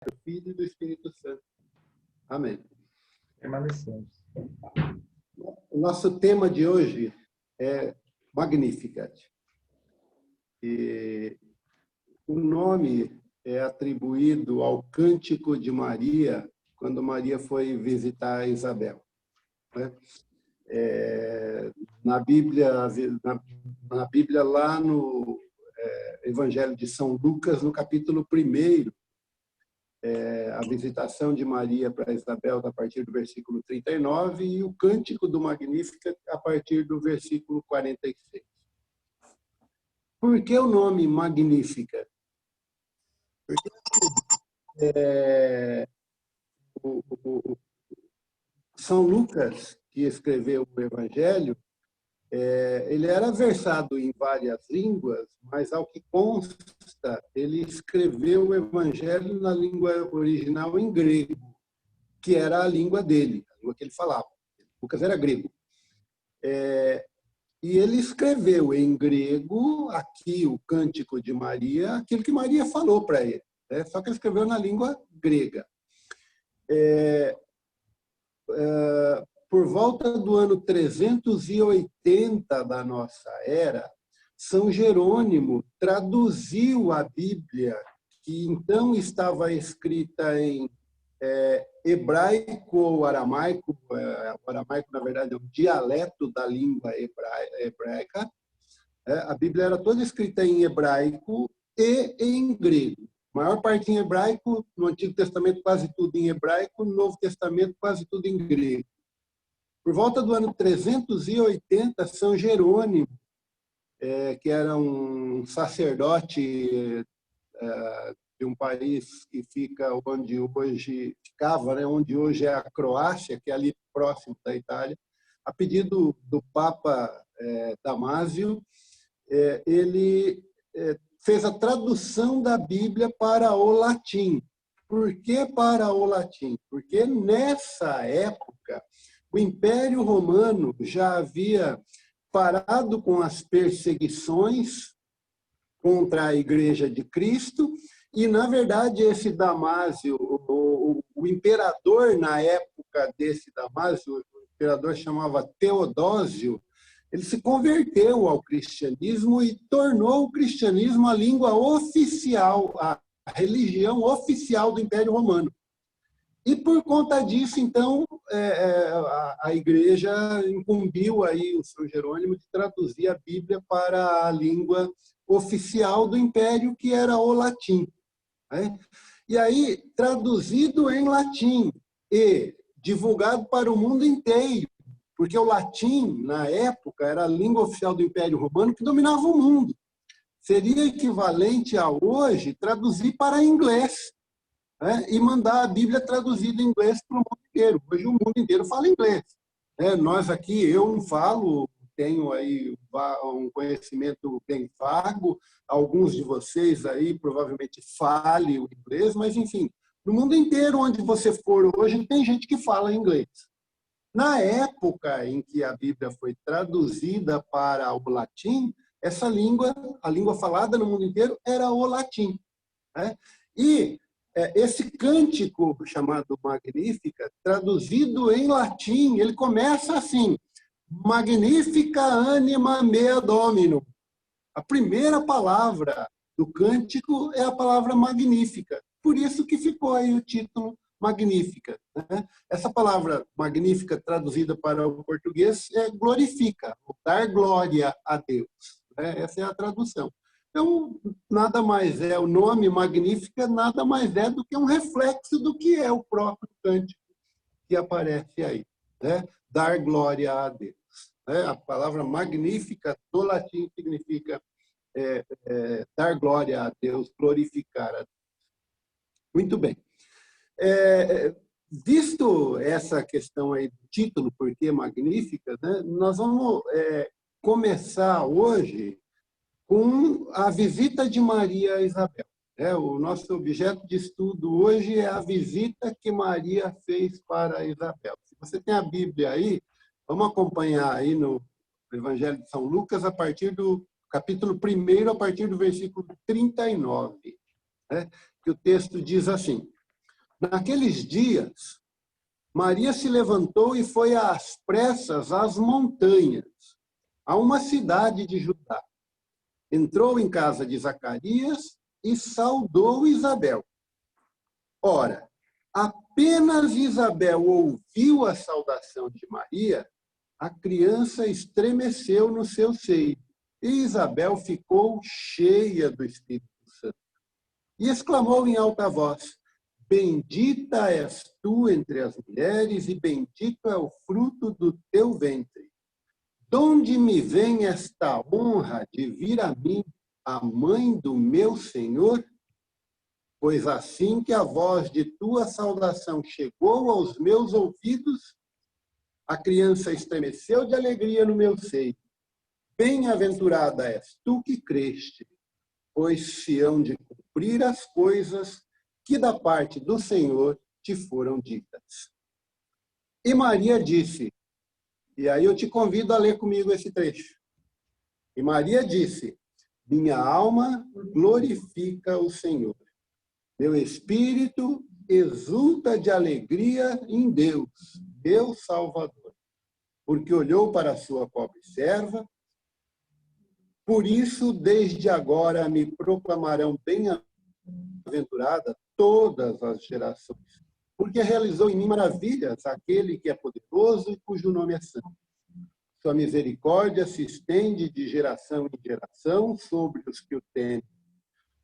do Filho e do Espírito Santo. Amém. Permanecemos. O nosso tema de hoje é Magnificat. E o nome é atribuído ao Cântico de Maria, quando Maria foi visitar Isabel. Na Bíblia, lá no Evangelho de São Lucas, no capítulo 1, a visitação de Maria para Isabel a partir do versículo 39 e o Cântico do Magníficat a partir do versículo 46. Por que o nome Magníficat? Porque São Lucas, que escreveu o Evangelho, ele era versado em várias línguas, mas, ao que consta, ele escreveu o Evangelho na língua original em grego, que era a língua dele, a língua que ele falava. Lucas era grego. E ele escreveu em grego, aqui, o Cântico de Maria, aquilo que Maria falou para ele, só que ele escreveu na língua grega. Por volta do ano 380 da nossa era, São Jerônimo traduziu a Bíblia, que então estava escrita em hebraico ou aramaico. O aramaico, na verdade, é um dialeto da língua hebraica. A Bíblia era toda escrita em hebraico e em grego. A maior parte em hebraico, no Antigo Testamento quase tudo em hebraico, no Novo Testamento quase tudo em grego. Por volta do ano 380, São Jerônimo, que era um sacerdote de um país que fica onde hoje é a Croácia, que é ali próximo da Itália, a pedido do Papa Damásio, ele fez a tradução da Bíblia para o latim. Por que para o latim? Porque nessa época o Império Romano já havia parado com as perseguições contra a Igreja de Cristo e, na verdade, esse Damásio, o imperador na época desse Damásio, o imperador chamava Teodósio, ele se converteu ao cristianismo e tornou o cristianismo a língua oficial, a religião oficial do Império Romano. E, por conta disso, então, a Igreja incumbiu aí o São Jerônimo de traduzir a Bíblia para a língua oficial do Império, que era o latim. E aí, traduzido em latim e divulgado para o mundo inteiro, porque o latim, na época, era a língua oficial do Império Romano que dominava o mundo. Seria equivalente a hoje traduzir para inglês. E mandar a Bíblia traduzida em inglês para o mundo inteiro. Hoje o mundo inteiro fala inglês. Nós aqui, eu não falo, tenho aí um conhecimento bem vago, alguns de vocês aí provavelmente falem o inglês, mas, enfim, no mundo inteiro onde você for hoje, tem gente que fala inglês. Na época em que a Bíblia foi traduzida para o latim, essa língua, a língua falada no mundo inteiro, era o latim. E esse cântico chamado Magnífica, traduzido em latim, ele começa assim: Magnifica anima mea Domino. A primeira palavra do cântico é a palavra magnífica. Por isso que ficou aí o título Magnífica. Essa palavra magnífica, traduzida para o português, é glorifica, dar glória a Deus. Essa é a tradução. Então, nada mais o nome Magnífica nada mais é do que um reflexo do que é o próprio cântico que aparece aí. Dar glória a Deus. A palavra magnífica do latim significa dar glória a Deus, glorificar a Deus. Muito bem. Visto essa questão aí do título, por que Magnífica, nós vamos começar hoje com a visita de Maria a Isabel. O nosso objeto de estudo hoje é a visita que Maria fez para Isabel. Se você tem a Bíblia aí, vamos acompanhar aí no Evangelho de São Lucas, a partir do capítulo 1, a partir do versículo 39, que o texto diz assim: Naqueles dias, Maria se levantou e foi às pressas às montanhas, a uma cidade de Judá. Entrou em casa de Zacarias e saudou Isabel. Ora, apenas Isabel ouviu a saudação de Maria, a criança estremeceu no seu seio, e Isabel ficou cheia do Espírito Santo. E exclamou em alta voz: Bendita és tu entre as mulheres, e bendito é o fruto do teu ventre. Donde me vem esta honra de vir a mim, a mãe do meu Senhor? Pois assim que a voz de tua saudação chegou aos meus ouvidos, a criança estremeceu de alegria no meu seio. Bem-aventurada és tu que creste, pois se hão de cumprir as coisas que da parte do Senhor te foram ditas. E Maria disse, e aí eu te convido a ler comigo esse trecho. E Maria disse, minha alma glorifica o Senhor. Meu espírito exulta de alegria em Deus, meu Salvador, porque olhou para a sua pobre serva. Por isso, desde agora me proclamarão bem-aventurada todas as gerações, porque realizou em mim maravilhas aquele que é poderoso e cujo nome é santo. Sua misericórdia se estende de geração em geração sobre os que o temem.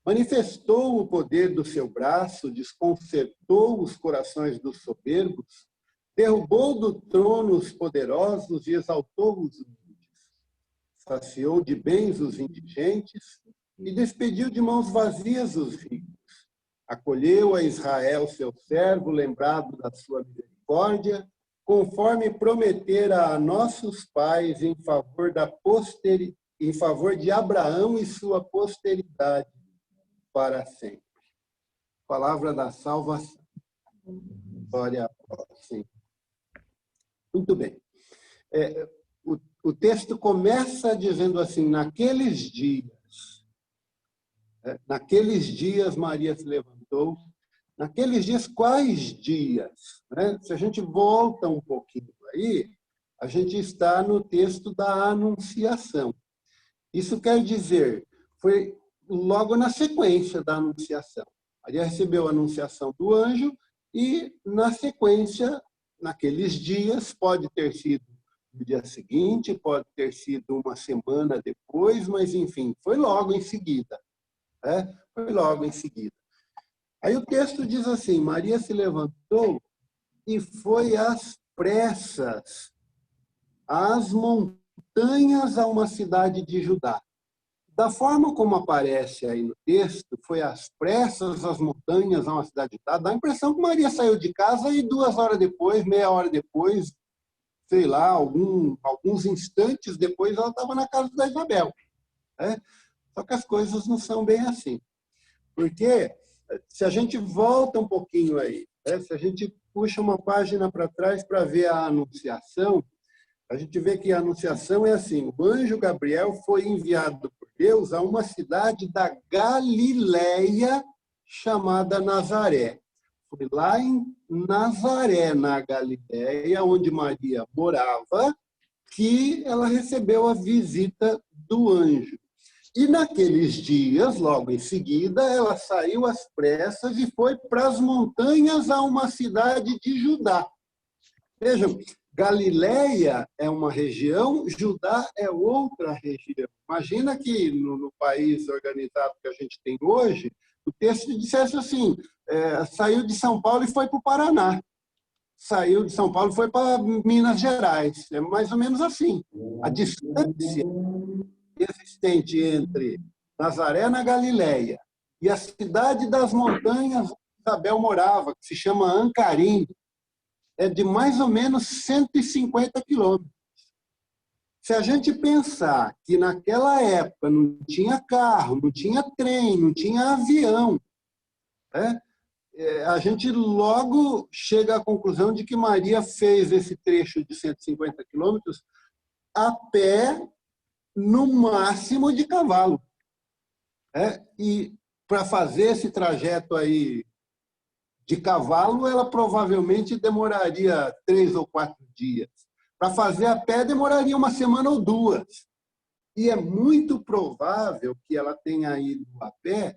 Manifestou o poder do seu braço, desconcertou os corações dos soberbos, derrubou do trono os poderosos e exaltou os humildes. Saciou de bens os indigentes e despediu de mãos vazias os ricos. Acolheu a Israel, seu servo, lembrado da sua misericórdia, conforme prometera a nossos pais em favor de Abraão e sua posteridade para sempre. Palavra da salvação. Glória a Deus. Muito bem. O texto começa dizendo assim, naqueles dias Maria se levantou. Naqueles dias, quais dias? Se a gente volta um pouquinho aí, a gente está no texto da Anunciação. Isso quer dizer, foi logo na sequência da Anunciação. Maria recebeu a anunciação do anjo e, na sequência, naqueles dias, pode ter sido no dia seguinte, pode ter sido uma semana depois, mas, enfim, foi logo em seguida. Foi logo em seguida. Aí o texto diz assim, Maria se levantou e foi às pressas às montanhas a uma cidade de Judá. Da forma como aparece aí no texto, foi às pressas às montanhas a uma cidade de Judá, dá a impressão que Maria saiu de casa e 2 horas depois, meia hora depois, sei lá, alguns instantes depois, ela estava na casa da Isabel. Só que as coisas não são bem assim. Porque se a gente volta um pouquinho aí, se a gente puxa uma página para trás para ver a Anunciação, a gente vê que a Anunciação é assim, o anjo Gabriel foi enviado por Deus a uma cidade da Galileia chamada Nazaré. Foi lá em Nazaré, na Galileia, onde Maria morava, que ela recebeu a visita do anjo. E naqueles dias, logo em seguida, ela saiu às pressas e foi para as montanhas a uma cidade de Judá. Vejam, Galileia é uma região, Judá é outra região. Imagina que no país organizado que a gente tem hoje, o texto dissesse assim, saiu de São Paulo e foi para o Paraná. Saiu de São Paulo e foi para Minas Gerais. É mais ou menos assim. A distância existente entre Nazaré, na Galileia, e a cidade das montanhas onde Isabel morava, que se chama Ancarim, é de mais ou menos 150 quilômetros. Se a gente pensar que naquela época não tinha carro, não tinha trem, não tinha avião, a gente logo chega à conclusão de que Maria fez esse trecho de 150 quilômetros a pé, no máximo de cavalo. E para fazer esse trajeto aí De cavalo, ela provavelmente demoraria 3 ou 4 dias. Para fazer a pé, demoraria uma semana ou 2. E é muito provável que ela tenha ido a pé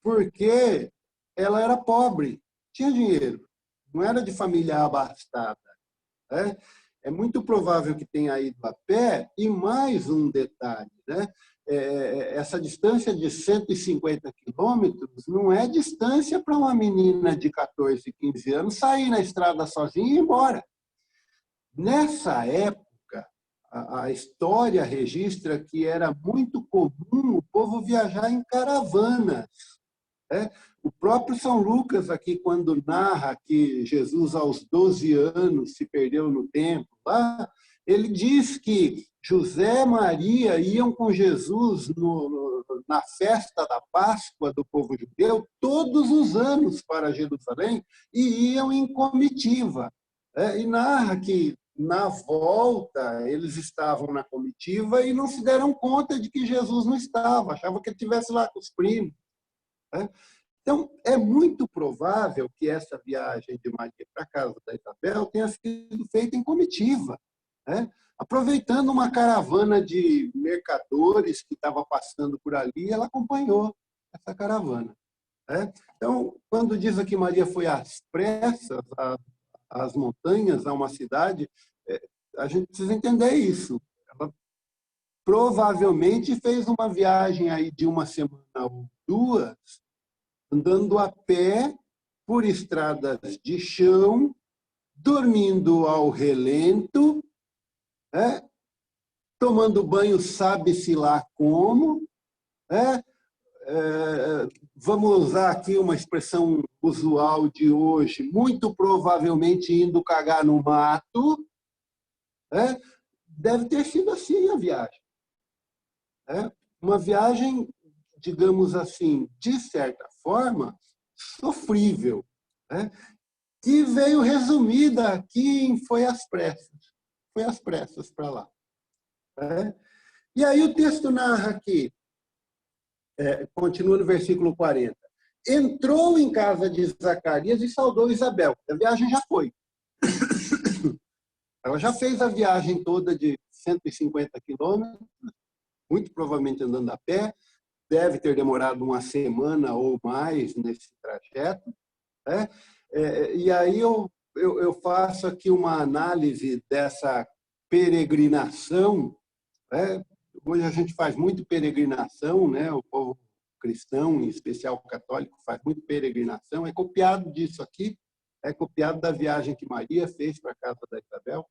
porque ela era pobre, tinha dinheiro, não era de família abastada, né? É muito provável que tenha ido a pé. E mais um detalhe, né? Essa distância de 150 quilômetros não é distância para uma menina de 14, 15 anos sair na estrada sozinha e ir embora. Nessa época, a história registra que era muito comum o povo viajar em caravanas, né? O próprio São Lucas, aqui, quando narra que Jesus, aos 12 anos, se perdeu no templo, lá, ele diz que José e Maria iam com Jesus na festa da Páscoa do povo judeu todos os anos para Jerusalém e iam em comitiva. E narra que, na volta, eles estavam na comitiva e não se deram conta de que Jesus não estava, achavam que ele estivesse lá com os primos. Então, é muito provável que essa viagem de Maria para a casa da Isabel tenha sido feita em comitiva, né? Aproveitando uma caravana de mercadores que estava passando por ali, ela acompanhou essa caravana, né? Então, quando diz aqui Maria foi às pressas às montanhas, a uma cidade, a gente precisa entender isso. Ela provavelmente fez uma viagem aí de uma semana ou 2, andando a pé por estradas de chão, dormindo ao relento, né? Tomando banho sabe-se lá como. Né? Vamos usar aqui uma expressão usual de hoje, muito provavelmente indo cagar no mato. Né? Deve ter sido assim a viagem. Né? Uma viagem, digamos assim, de certa forma, sofrível, né? Que veio resumida aqui em foi às pressas para lá. Né? E aí o texto narra aqui, continua no versículo 40, entrou em casa de Zacarias e saudou Isabel. A viagem já foi. Ela já fez a viagem toda de 150 quilômetros, muito provavelmente andando a pé, deve ter demorado uma semana ou mais nesse trajeto, né? E aí eu faço aqui uma análise dessa peregrinação, né? Hoje a gente faz muito peregrinação, né? O povo cristão, em especial católico, faz muito peregrinação, é copiado disso aqui, é copiado da viagem que Maria fez para a casa da Isabel.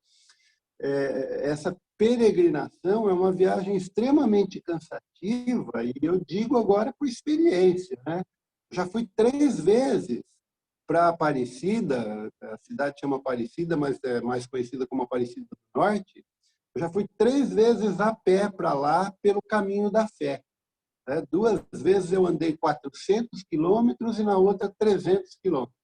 Essa peregrinação é uma viagem extremamente cansativa, e eu digo agora por experiência, né? Já fui 3 vezes para Aparecida, a cidade chama Aparecida, mas é mais conhecida como Aparecida do Norte. Eu já fui 3 vezes a pé para lá pelo caminho da fé. 2 vezes eu andei 400 quilômetros e na outra 300 quilômetros.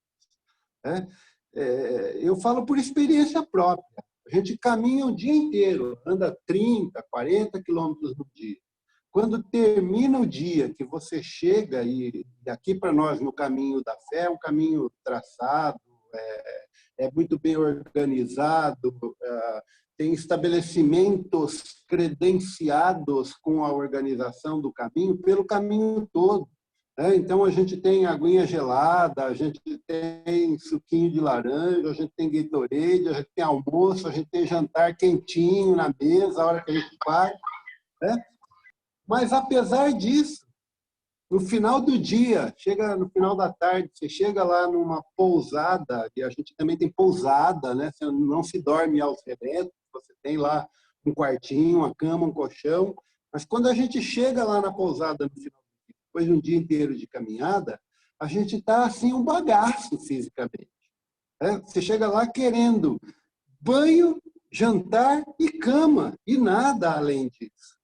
Eu falo por experiência própria. A gente caminha o dia inteiro, anda 30, 40 quilômetros no dia. Quando termina o dia, que você chega, e aqui para nós no caminho da fé é um caminho traçado, é muito bem organizado, tem estabelecimentos credenciados com a organização do caminho pelo caminho todo. Então, a gente tem aguinha gelada, a gente tem suquinho de laranja, a gente tem Gatorade, a gente tem almoço, a gente tem jantar quentinho na mesa, a hora que a gente vai. Mas, apesar disso, no final do dia, chega no final da tarde, você chega lá numa pousada, e a gente também tem pousada, né? Você não se dorme aos relentos, você tem lá um quartinho, uma cama, um colchão. Mas quando a gente chega lá na pousada no final, depois de um dia inteiro de caminhada, a gente está assim um bagaço fisicamente. Você chega lá querendo banho, jantar e cama, e nada além disso.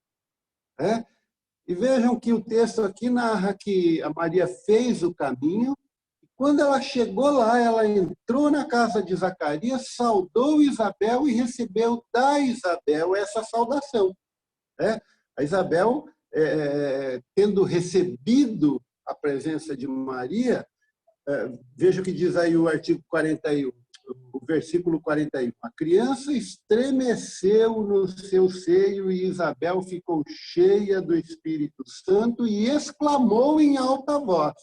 E vejam que o texto aqui narra que a Maria fez o caminho, e quando ela chegou lá, ela entrou na casa de Zacarias, saudou Isabel e recebeu da Isabel essa saudação. A Isabel, tendo recebido a presença de Maria, Veja o que diz aí o artigo 41, o versículo 41. A criança estremeceu no seu seio e Isabel ficou cheia do Espírito Santo e exclamou em alta voz: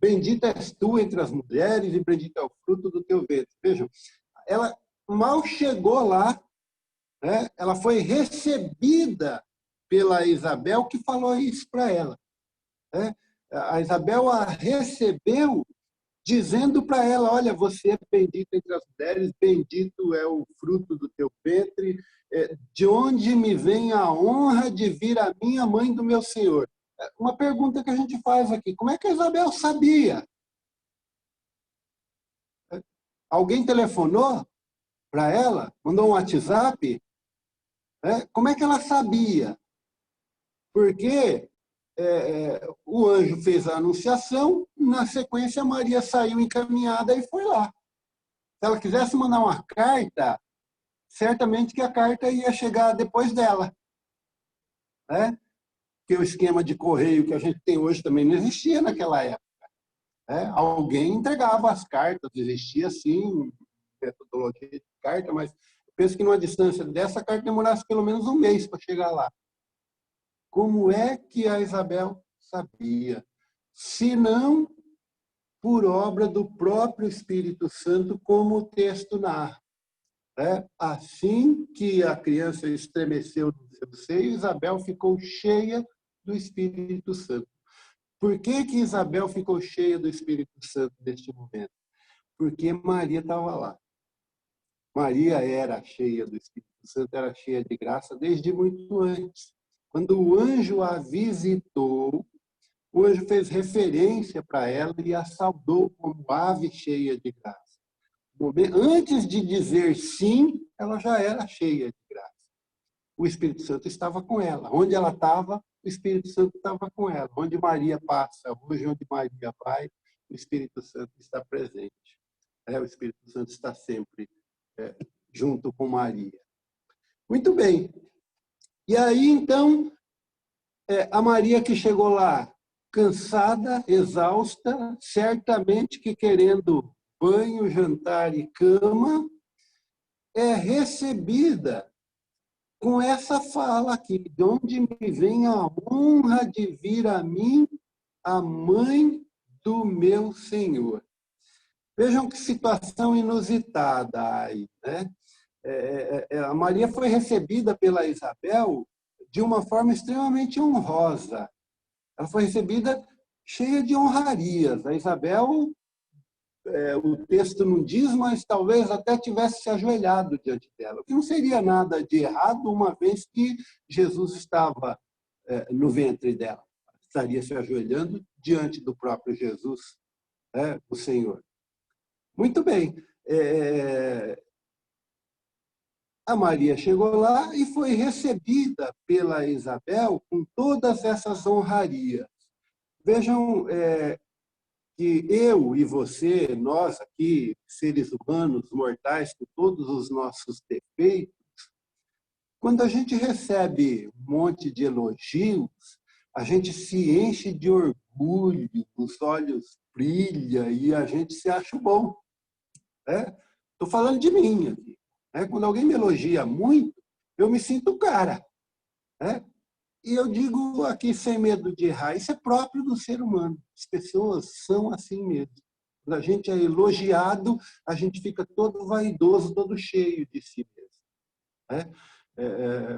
bendita és tu entre as mulheres e bendito é o fruto do teu ventre. Vejam, ela mal chegou lá, né? Ela foi recebida pela Isabel, que falou isso para ela, né? A Isabel a recebeu dizendo para ela: olha, você é bendita entre as mulheres, bendito é o fruto do teu ventre, de onde me vem a honra de vir a mim, a mãe do meu Senhor. Uma pergunta que a gente faz aqui: como é que a Isabel sabia? Alguém telefonou para ela? Mandou um WhatsApp? Como é que ela sabia? Porque o anjo fez a anunciação, na sequência Maria saiu encaminhada e foi lá. Se ela quisesse mandar uma carta, certamente que a carta ia chegar depois dela, né? Porque o esquema de correio que a gente tem hoje também não existia naquela época, né? Alguém entregava as cartas, existia sim metodologia de carta, mas eu penso que numa distância dessa, a carta demorasse pelo menos um mês para chegar lá. Como é que a Isabel sabia? Se não por obra do próprio Espírito Santo, como o texto narra. Assim que a criança estremeceu no seu seio, Isabel ficou cheia do Espírito Santo. Por que que Isabel ficou cheia do Espírito Santo neste momento? Porque Maria estava lá. Maria era cheia do Espírito Santo, era cheia de graça desde muito antes. Quando o anjo a visitou, o anjo fez referência para ela e a saudou como ave cheia de graça. Antes de dizer sim, ela já era cheia de graça. O Espírito Santo estava com ela. Onde ela estava, o Espírito Santo estava com ela. Onde Maria passa, hoje onde Maria vai, o Espírito Santo está presente. O Espírito Santo está sempre junto com Maria. Muito bem. E aí, então, a Maria que chegou lá, cansada, exausta, certamente que querendo banho, jantar e cama, é recebida com essa fala aqui: de onde me vem a honra de vir a mim, a mãe do meu Senhor. Vejam que situação inusitada aí, né? A Maria foi recebida pela Isabel de uma forma extremamente honrosa. Ela foi recebida cheia de honrarias. A Isabel, o texto não diz, mas talvez até tivesse se ajoelhado diante dela, o que não seria nada de errado, uma vez que Jesus estava no ventre dela. Estaria se ajoelhando diante do próprio Jesus, o Senhor. Muito bem. A Maria chegou lá e foi recebida pela Isabel com todas essas honrarias. Vejam que eu e você, nós aqui, seres humanos, mortais, com todos os nossos defeitos, quando a gente recebe um monte de elogios, a gente se enche de orgulho, os olhos brilham e a gente se acha bom. Estou falando de mim aqui. Quando alguém me elogia muito, eu me sinto cara. E eu digo aqui sem medo de errar, isso é próprio do ser humano. As pessoas são assim mesmo. Quando a gente é elogiado, a gente fica todo vaidoso, todo cheio de si mesmo.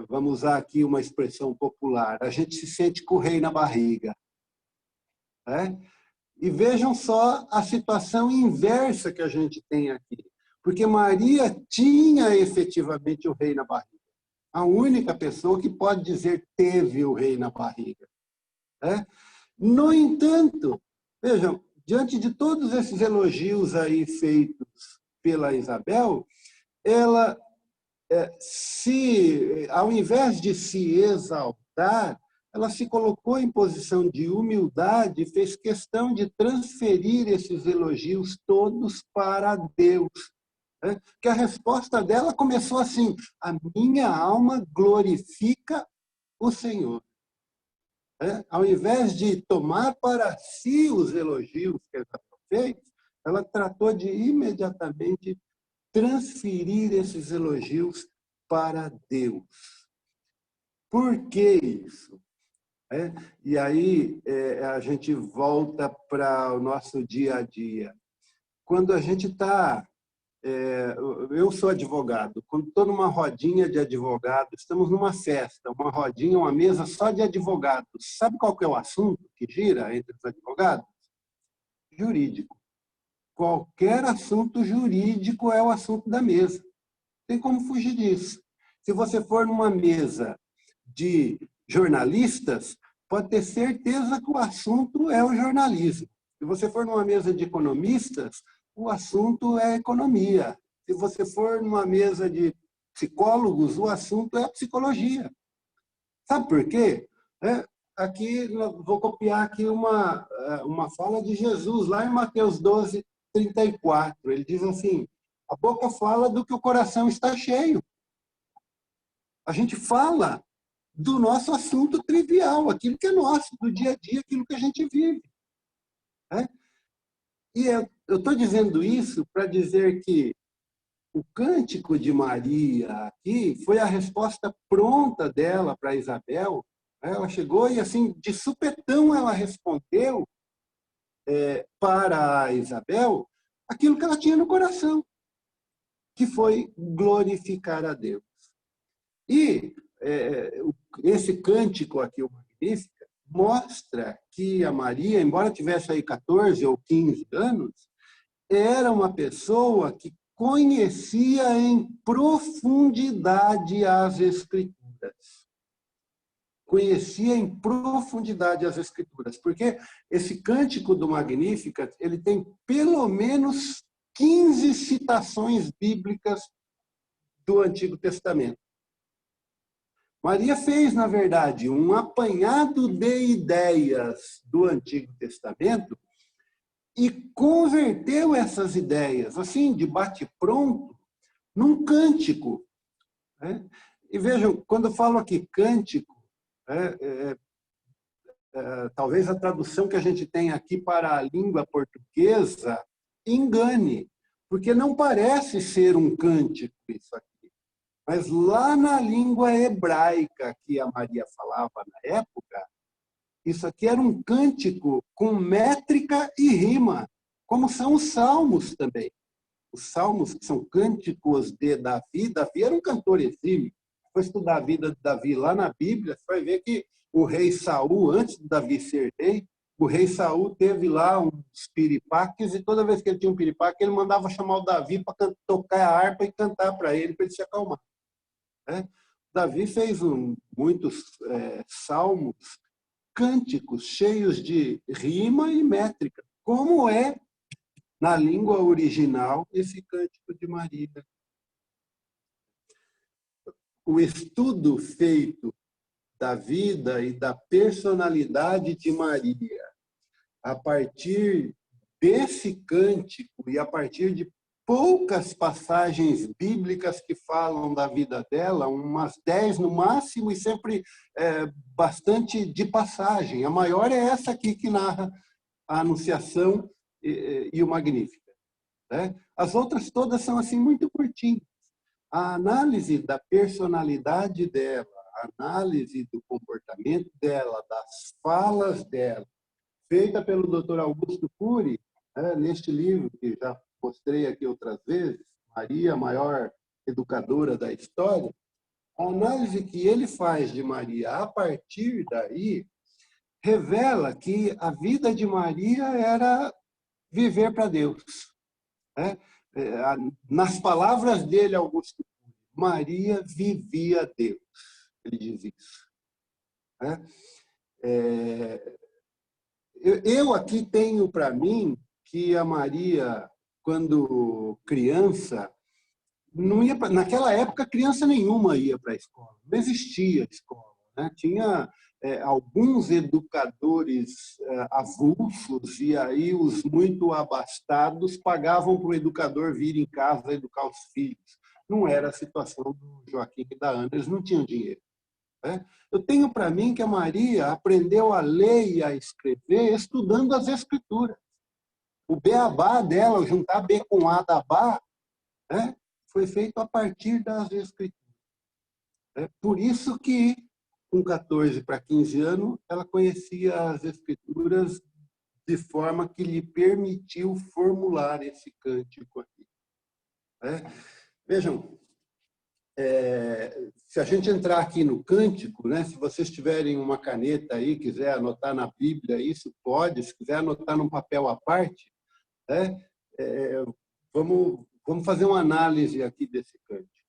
Vamos usar aqui uma expressão popular: a gente se sente com o rei na barriga. E vejam só a situação inversa que a gente tem aqui. Porque Maria tinha efetivamente o rei na barriga. A única pessoa que pode dizer teve o rei na barriga. No entanto, vejam, diante de todos esses elogios aí feitos pela Isabel, ela, ao invés de se exaltar, ela se colocou em posição de humildade e fez questão de transferir esses elogios todos para Deus. Que a resposta dela começou assim: a minha alma glorifica o Senhor. Ao invés de tomar para si os elogios que ela fez, ela tratou de imediatamente transferir esses elogios para Deus. Por que isso? E aí a gente volta para o nosso dia a dia. Quando a gente está... eu sou advogado. Quando estou numa rodinha de advogados, estamos numa festa, uma rodinha, uma mesa só de advogados. Sabe qual que é o assunto que gira entre os advogados? Jurídico. Qualquer assunto jurídico é o assunto da mesa. Não tem como fugir disso. Se você for numa mesa de jornalistas, pode ter certeza que o assunto é o jornalismo. Se você for numa mesa de economistas, o assunto é economia. Se você for numa mesa de psicólogos, o assunto é a psicologia. Sabe por quê? Aqui, vou copiar aqui uma fala de Jesus, lá em Mateus 12, 34. Ele diz assim, a boca fala do que o coração está cheio. A gente fala do nosso assunto trivial, aquilo que é nosso, do dia a dia, aquilo que a gente vive. E eu estou dizendo isso para dizer que o cântico de Maria aqui foi a resposta pronta dela para Isabel. Ela chegou e, assim, de supetão, ela respondeu para a Isabel aquilo que ela tinha no coração, que foi glorificar a Deus. E esse cântico aqui, o Magnífica, mostra que a Maria, embora tivesse aí 14 ou 15 anos, era uma pessoa que conhecia em profundidade as Escrituras. Conhecia em profundidade as Escrituras, porque esse cântico do Magnífica, ele tem pelo menos 15 citações bíblicas do Antigo Testamento. Maria fez, na verdade, um apanhado de ideias do Antigo Testamento e converteu essas ideias, assim, de bate-pronto, num cântico. E vejam, quando eu falo aqui cântico, talvez a tradução que a gente tem aqui para a língua portuguesa engane, porque não parece ser um cântico isso aqui. Mas lá na língua hebraica que a Maria falava na época, isso aqui era um cântico com métrica e rima, como são os salmos também. Os salmos, que são cânticos de Davi. Davi era um cantor exímio. Se for estudar a vida de Davi lá na Bíblia, você vai ver que o rei Saul, antes de Davi ser rei, o rei Saul teve lá uns piripaques, e toda vez que ele tinha um piripaque, ele mandava chamar o Davi para tocar a harpa e cantar para ele se acalmar. Davi fez muitos salmos, cânticos cheios de rima e métrica, como é, na língua original, esse cântico de Maria. O estudo feito da vida e da personalidade de Maria, a partir desse cântico e a partir de poucas passagens bíblicas que falam da vida dela, umas 10 no máximo, e sempre bastante de passagem. A maior é essa aqui que narra a Anunciação e o Magnífica. As outras todas são assim muito curtinhas. A análise da personalidade dela, a análise do comportamento dela, das falas dela, feita pelo Dr. Augusto Cury, neste livro que já mostrei aqui outras vezes, Maria, a maior educadora da história, a análise que ele faz de Maria a partir daí revela que a vida de Maria era viver para Deus. Nas palavras dele, Augusto, Maria vivia Deus. Ele diz isso. Eu aqui tenho para mim que a Maria, quando criança, não ia naquela época, criança nenhuma ia para a escola. Não existia escola. Tinha alguns educadores avulsos, e aí os muito abastados pagavam para o educador vir em casa educar os filhos. Não era a situação do Joaquim e da Ana, eles não tinham dinheiro. Eu tenho para mim que a Maria aprendeu a ler e a escrever estudando as Escrituras. O beabá dela, o juntar B com A da Bá, né, foi feito a partir das Escrituras. Por isso que, com 14 para 15 anos, ela conhecia as Escrituras de forma que lhe permitiu formular esse cântico aqui. Vejam, se a gente entrar aqui no cântico, né, se vocês tiverem uma caneta aí, quiser anotar na Bíblia, isso pode, se quiser anotar num papel à parte, né, vamos fazer uma análise aqui desse cântico.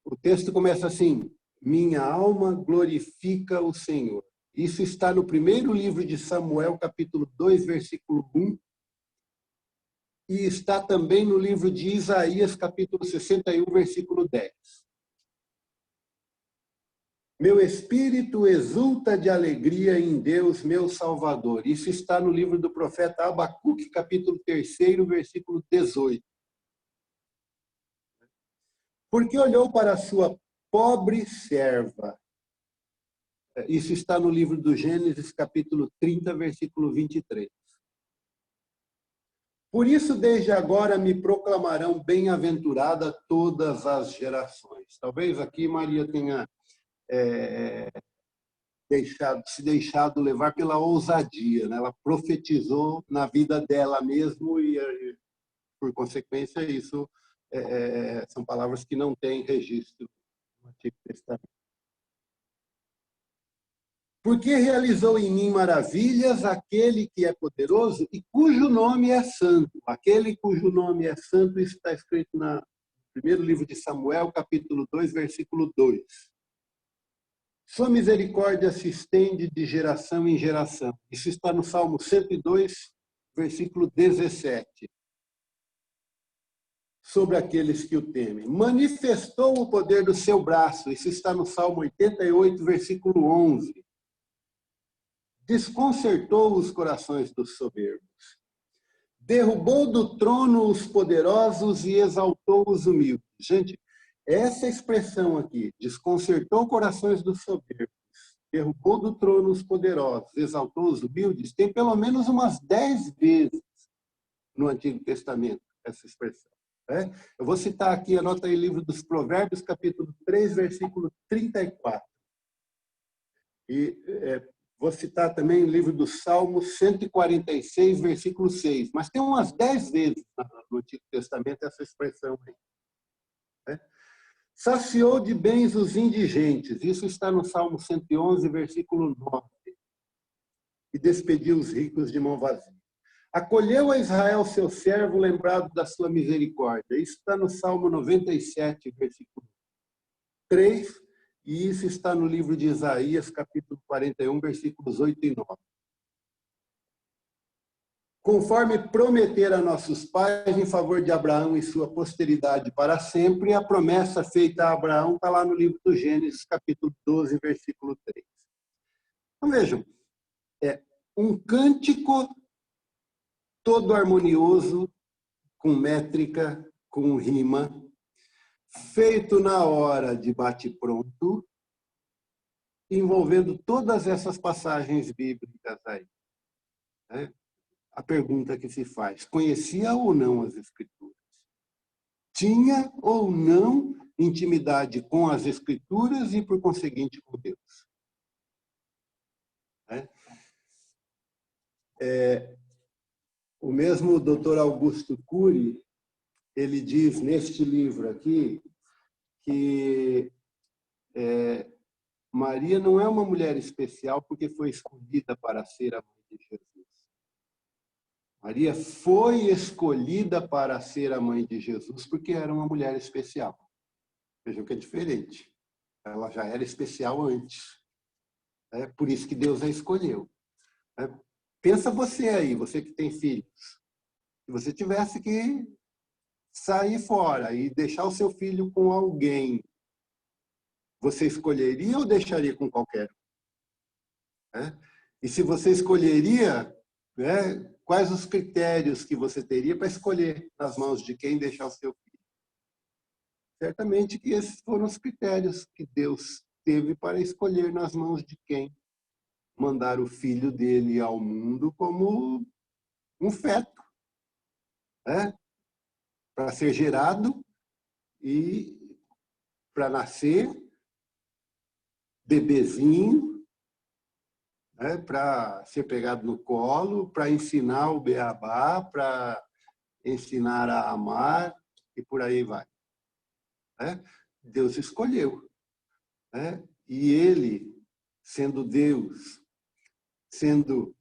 O texto começa assim: minha alma glorifica o Senhor. Isso está no primeiro livro de Samuel, capítulo 2, versículo 1, e está também no livro de Isaías, capítulo 61, versículo 10. Meu espírito exulta de alegria em Deus, meu Salvador. Isso está no livro do profeta Abacuque, capítulo 3, versículo 18. Porque olhou para a sua pobre serva. Isso está no livro do Gênesis, capítulo 30, versículo 23. Por isso, desde agora, me proclamarão bem-aventurada todas as gerações. Talvez aqui Maria tenha se deixado levar pela ousadia, né? Ela profetizou na vida dela mesmo e, por consequência, isso são palavras que não têm registro no Antigo Testamento. Porque realizou em mim maravilhas aquele que é poderoso e cujo nome é santo. Aquele cujo nome é santo está escrito no primeiro livro de Samuel, capítulo 2, versículo 2. Sua misericórdia se estende de geração em geração. Isso está no Salmo 102, versículo 17. Sobre aqueles que o temem. Manifestou o poder do seu braço. Isso está no Salmo 88, versículo 11. Desconcertou os corações dos soberbos. Derrubou do trono os poderosos e exaltou os humildes. Gente, essa expressão aqui, desconcertou corações dos soberbos, derrubou do trono os poderosos, exaltou os humildes, tem pelo menos umas 10 vezes no Antigo Testamento essa expressão. Eu vou citar aqui, anota aí o livro dos Provérbios, capítulo 3, versículo 34. E vou citar também o livro do Salmo 146, versículo 6. Mas tem umas 10 vezes no Antigo Testamento essa expressão aí. Saciou de bens os indigentes. Isso está no Salmo 111, versículo 9. E despediu os ricos de mão vazia. Acolheu a Israel, seu servo, lembrado da sua misericórdia. Isso está no Salmo 97, versículo 3. E isso está no livro de Isaías, capítulo 41, versículos 8 e 9. Conforme prometer a nossos pais em favor de Abraão e sua posteridade para sempre, a promessa feita a Abraão está lá no livro do Gênesis, capítulo 12, versículo 3. Então, vejam, um cântico todo harmonioso, com métrica, com rima, feito na hora de bate-pronto, envolvendo todas essas passagens bíblicas aí. A pergunta que se faz: conhecia ou não as Escrituras? Tinha ou não intimidade com as Escrituras e, por conseguinte, com Deus? O mesmo Dr. Augusto Cury, ele diz neste livro aqui que Maria não é uma mulher especial porque foi escolhida para ser a mãe de Jesus. Maria foi escolhida para ser a mãe de Jesus porque era uma mulher especial. Vejam que é diferente. Ela já era especial antes. É por isso que Deus a escolheu. Pensa você aí, você que tem filhos. Se você tivesse que sair fora e deixar o seu filho com alguém, você escolheria ou deixaria com qualquer um? E se você escolheria, quais os critérios que você teria para escolher nas mãos de quem deixar o seu filho? Certamente que esses foram os critérios que Deus teve para escolher nas mãos de quem mandar o filho dele ao mundo como um feto, né? Para ser gerado e para nascer, bebezinho, né? Para ser pegado no colo, para ensinar o beabá, para ensinar a amar e por aí vai. Né? Deus escolheu. Né? E ele, sendo Deus, sendo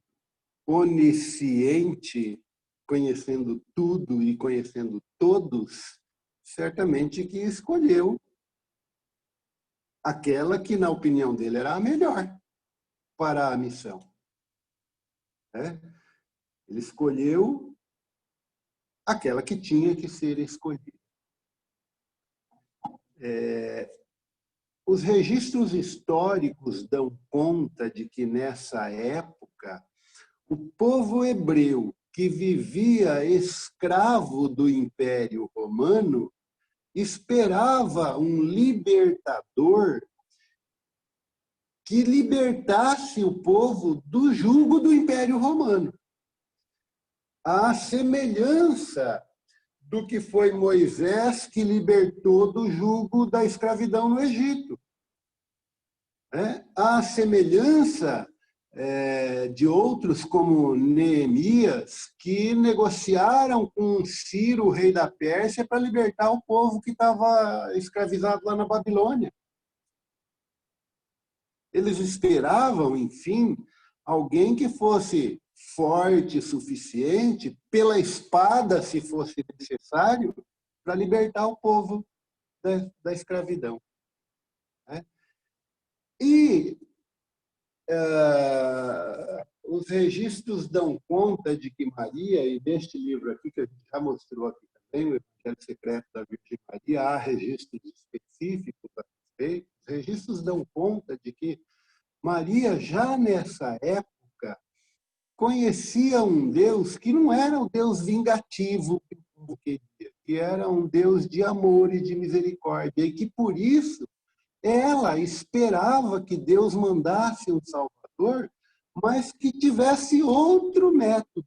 onisciente, conhecendo tudo e conhecendo todos, certamente que escolheu aquela que, na opinião dele, era a melhor para a missão. Né? Ele escolheu aquela que tinha que ser escolhida. Os registros históricos dão conta de que, nessa época, o povo hebreu, que vivia escravo do Império Romano, esperava um libertador que libertasse o povo do jugo do Império Romano. À semelhança do que foi Moisés que libertou do jugo da escravidão no Egito. À semelhança de outros, como Neemias, que negociaram com Ciro, rei da Pérsia, para libertar o povo que estava escravizado lá na Babilônia. Eles esperavam, enfim, alguém que fosse forte o suficiente, pela espada, se fosse necessário, para libertar o povo da escravidão. E os registros dão conta de que Maria, e neste livro aqui, que a gente já mostrou aqui também, o Evangelho Secreto da Virgem Maria, há registros específicos a respeito. Os registros dão conta de que Maria, já nessa época, conhecia um Deus que não era o Deus vingativo que o povo queria, que era um Deus de amor e de misericórdia, e que, por isso, ela esperava que Deus mandasse um Salvador, mas que tivesse outro método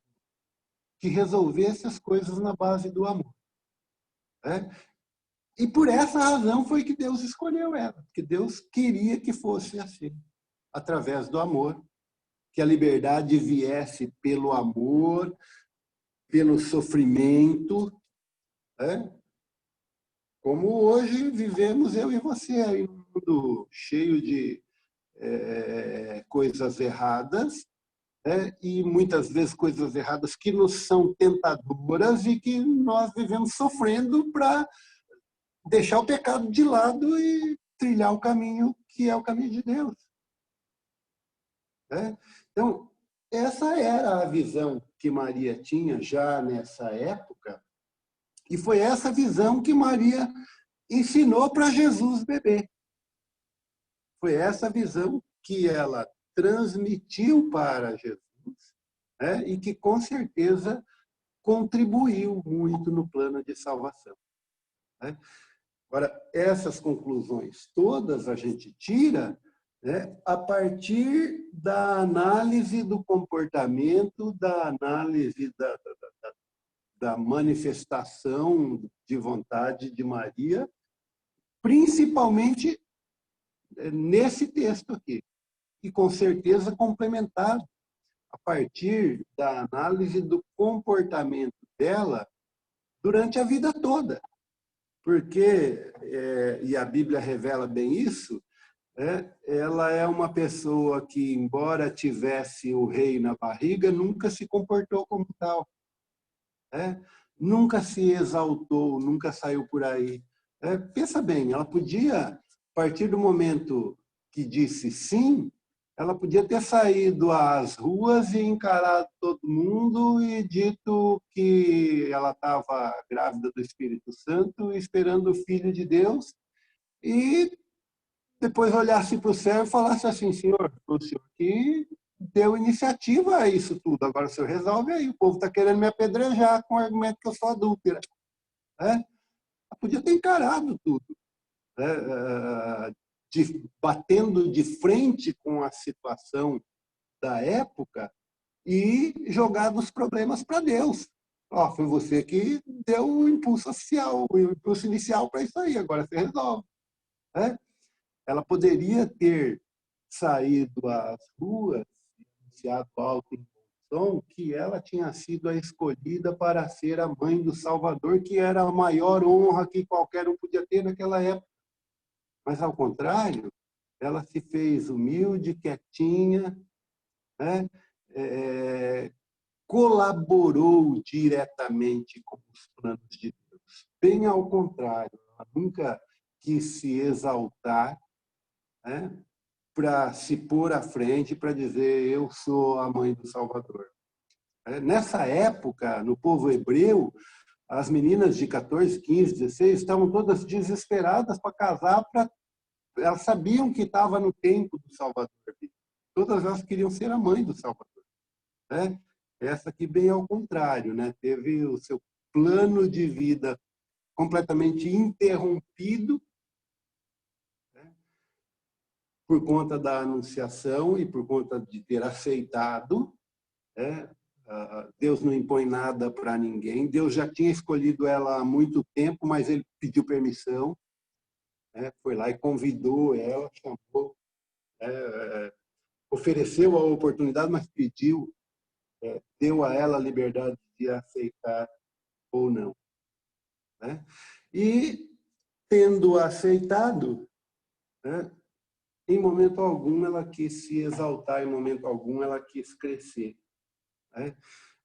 que resolvesse as coisas na base do amor. E por essa razão foi que Deus escolheu ela, porque Deus queria que fosse assim, através do amor, que a liberdade viesse pelo amor, pelo sofrimento, como hoje vivemos eu e você aí num mundo cheio de coisas erradas, e muitas vezes coisas erradas que nos são tentadoras e que nós vivemos sofrendo para deixar o pecado de lado e trilhar o caminho que é o caminho de Deus. Então, essa era a visão que Maria tinha já nessa época, e foi essa visão que Maria ensinou para Jesus bebê. Foi essa visão que ela transmitiu para Jesus, e que, com certeza, contribuiu muito no plano de salvação. Agora, essas conclusões todas a gente tira a partir da análise do comportamento, da análise da manifestação de vontade de Maria, principalmente nesse texto aqui, e com certeza complementado a partir da análise do comportamento dela durante a vida toda. Porque, e a Bíblia revela bem isso, ela é uma pessoa que, embora tivesse o rei na barriga, nunca se comportou como tal. Nunca se exaltou, nunca saiu por aí. Pensa bem, ela podia, a partir do momento que disse sim, ela podia ter saído às ruas e encarado todo mundo e dito que ela estava grávida do Espírito Santo, esperando o Filho de Deus, e depois olhasse para o céu e falasse assim: Senhor, foi o Senhor que deu iniciativa a isso tudo, agora o Senhor resolve aí, o povo está querendo me apedrejar com o argumento que eu sou adúltera. Ela podia ter encarado tudo, batendo de frente com a situação da época e jogado os problemas para Deus. Ó, foi você que deu o impulso oficial, o impulso inicial para isso aí, agora você resolve. Né? Ela poderia ter saído às ruas e anunciado alto em bom som que ela tinha sido a escolhida para ser a mãe do Salvador, que era a maior honra que qualquer um podia ter naquela época. Mas, ao contrário, ela se fez humilde, quietinha, né? Colaborou diretamente com os planos de Deus. Bem ao contrário, ela nunca quis se exaltar, né? Para se pôr à frente, para dizer eu sou a mãe do Salvador. Nessa época, no povo hebreu, as meninas de 14, 15, 16 estavam todas desesperadas para casar, elas sabiam que estava no tempo do Salvador. Todas elas queriam ser a mãe do Salvador. Né? Essa aqui bem ao contrário, né? Teve o seu plano de vida completamente interrompido, né? Por conta da anunciação e por conta de ter aceitado, né? Deus não impõe nada para ninguém. Deus já tinha escolhido ela há muito tempo, mas ele pediu permissão, né? Foi lá e convidou ela, chamou, ofereceu a oportunidade, mas pediu, deu a ela a liberdade de aceitar ou não. Né? E, tendo aceitado, né, em momento algum ela quis se exaltar, em momento algum ela quis crescer. Né?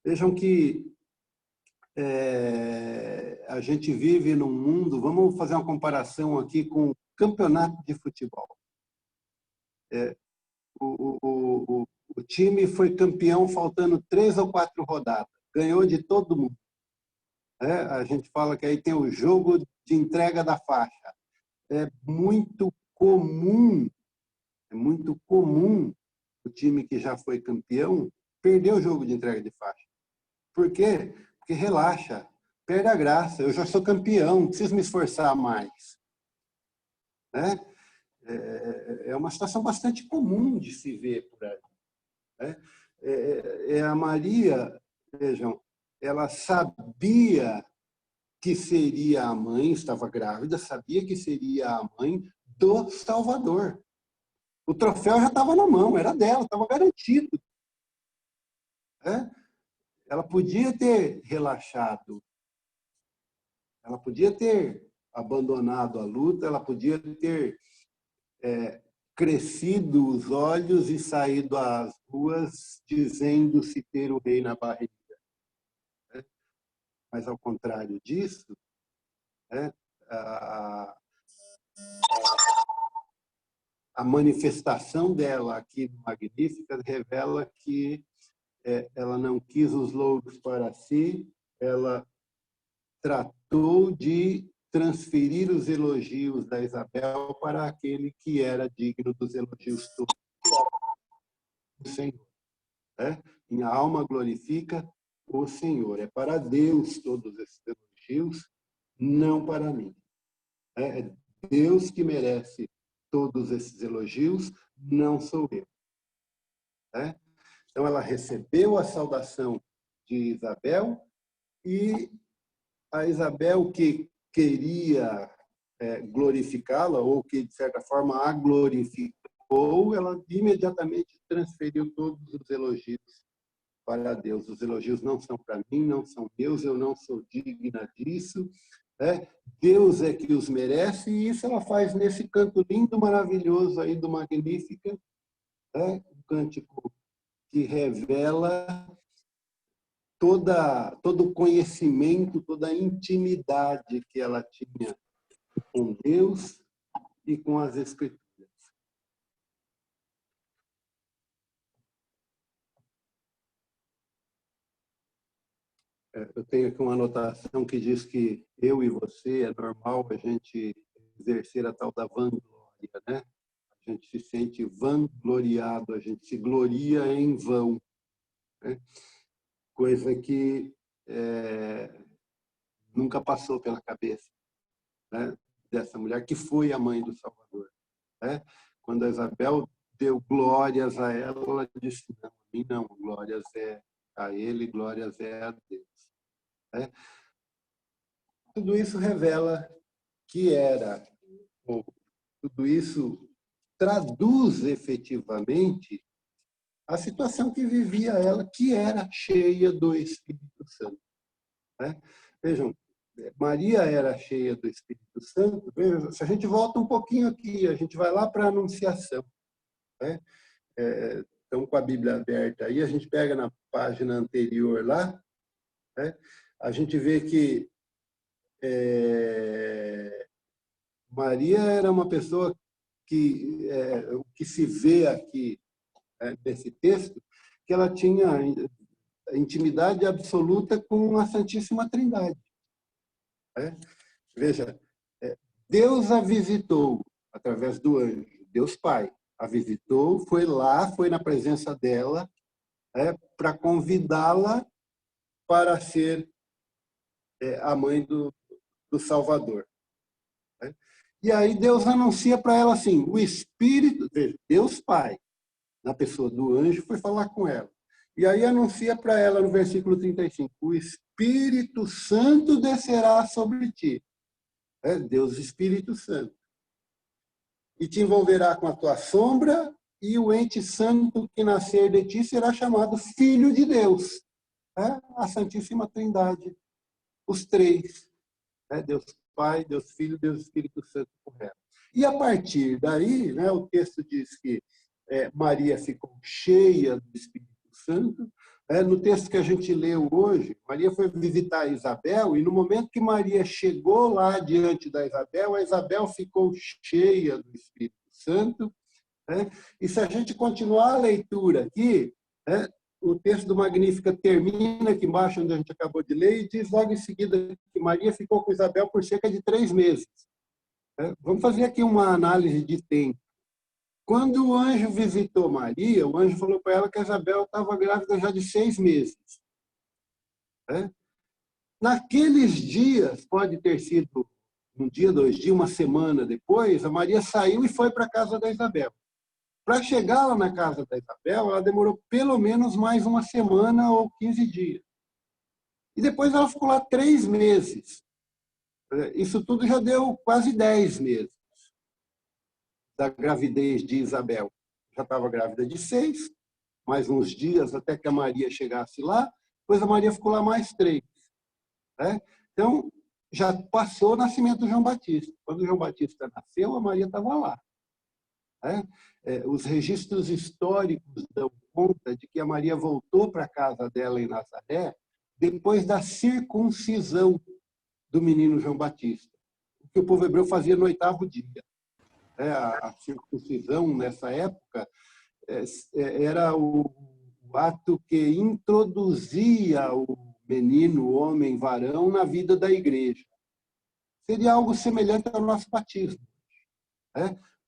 Vejam que a gente vive num mundo, vamos fazer uma comparação aqui com o campeonato de futebol. O time foi campeão faltando 3 ou 4 rodadas, ganhou de todo mundo. A gente fala que aí tem o jogo de entrega da faixa. É muito comum o time que já foi campeão perder o jogo de entrega de faixa. Por quê? Porque relaxa, perde a graça. Eu já sou campeão, não preciso me esforçar mais. Né? É uma situação bastante comum de se ver por aí. Né? A Maria, vejam, ela sabia que seria a mãe, estava grávida, sabia que seria a mãe do Salvador. O troféu já estava na mão, era dela, estava garantido. Ela podia ter relaxado, ela podia ter abandonado a luta, ela podia ter crescido os olhos e saído às ruas dizendo-se ter o rei na barriga. Mas, ao contrário disso, a manifestação dela aqui no Magnífica revela que ela não quis os louros para si, ela tratou de transferir os elogios da Isabel para aquele que era digno dos elogios todos, o Senhor. Minha alma glorifica o Senhor. É para Deus todos esses elogios, não para mim. É Deus que merece todos esses elogios, não sou eu. Então, ela recebeu a saudação de Isabel e a Isabel, que queria glorificá-la, ou que, de certa forma, a glorificou, ela imediatamente transferiu todos os elogios para Deus. Os elogios não são para mim, não são meus, eu não sou digna disso. Deus é que os merece, e isso ela faz nesse canto lindo, maravilhoso aí do Magnífica, um cântico que revela todo o conhecimento, toda a intimidade que ela tinha com Deus e com as Escrituras. Eu tenho aqui uma anotação que diz que eu e você, é normal a gente exercer a tal da vanglória, né? A gente se sente vangloriado, a gente se gloria em vão, né? Coisa que nunca passou pela cabeça, né, dessa mulher que foi a mãe do Salvador. Quando a Isabel deu glórias a ela, ela disse, não, a mim não, glórias é a ele, glórias é a Deus. Né? Tudo isso revela que era, ou tudo isso traduz efetivamente a situação que vivia ela, que era cheia do Espírito Santo. Né? Vejam, Maria era cheia do Espírito Santo. Vejam, se a gente volta um pouquinho aqui, a gente vai lá para a Anunciação. Né? Então, com a Bíblia aberta aí, a gente pega na página anterior lá, né? A gente vê que Maria era uma pessoa que, o que se vê aqui nesse texto, que ela tinha intimidade absoluta com a Santíssima Trindade. Né? Veja, Deus a visitou através do anjo, Deus Pai a visitou, foi lá, foi na presença dela, para convidá-la para ser a mãe do Salvador. Né? E aí Deus anuncia para ela assim, o Espírito, veja, Deus Pai, na pessoa do anjo, foi falar com ela. E aí anuncia para ela no versículo 35, o Espírito Santo descerá sobre ti. Deus Espírito Santo. E te envolverá com a tua sombra, e o ente santo que nascer de ti será chamado Filho de Deus. A Santíssima Trindade. Os três. Deus Pai, Deus Filho, Deus Espírito Santo com ela. E a partir daí, o texto diz que Maria ficou cheia do Espírito Santo. No texto que a gente leu hoje, Maria foi visitar Isabel, e no momento que Maria chegou lá diante da Isabel, a Isabel ficou cheia do Espírito Santo. E se a gente continuar a leitura aqui, o texto do Magnífica termina aqui embaixo, onde a gente acabou de ler, e diz logo em seguida que Maria ficou com Isabel por cerca de 3 meses. Vamos fazer aqui uma análise de tempo. Quando o anjo visitou Maria, o anjo falou para ela que a Isabel estava grávida já de 6 meses. Naqueles dias, pode ter sido um dia, 2 dias, uma semana depois, a Maria saiu e foi para a casa da Isabel. Para chegar lá na casa da Isabel, ela demorou pelo menos mais uma semana ou 15 dias. E depois ela ficou lá 3 meses. Isso tudo já deu quase 10 meses da gravidez de Isabel. Já estava grávida de 6, mais uns dias até que a Maria chegasse lá, depois a Maria ficou lá mais 3. Então, já passou o nascimento do João Batista. Quando o João Batista nasceu, a Maria estava lá. Os registros históricos dão conta de que a Maria voltou para a casa dela em Nazaré depois da circuncisão do menino João Batista, o que o povo hebreu fazia no 8º dia. A circuncisão, nessa época, era o ato que introduzia o menino, o homem, varão, na vida da igreja. Seria algo semelhante ao nosso batismo.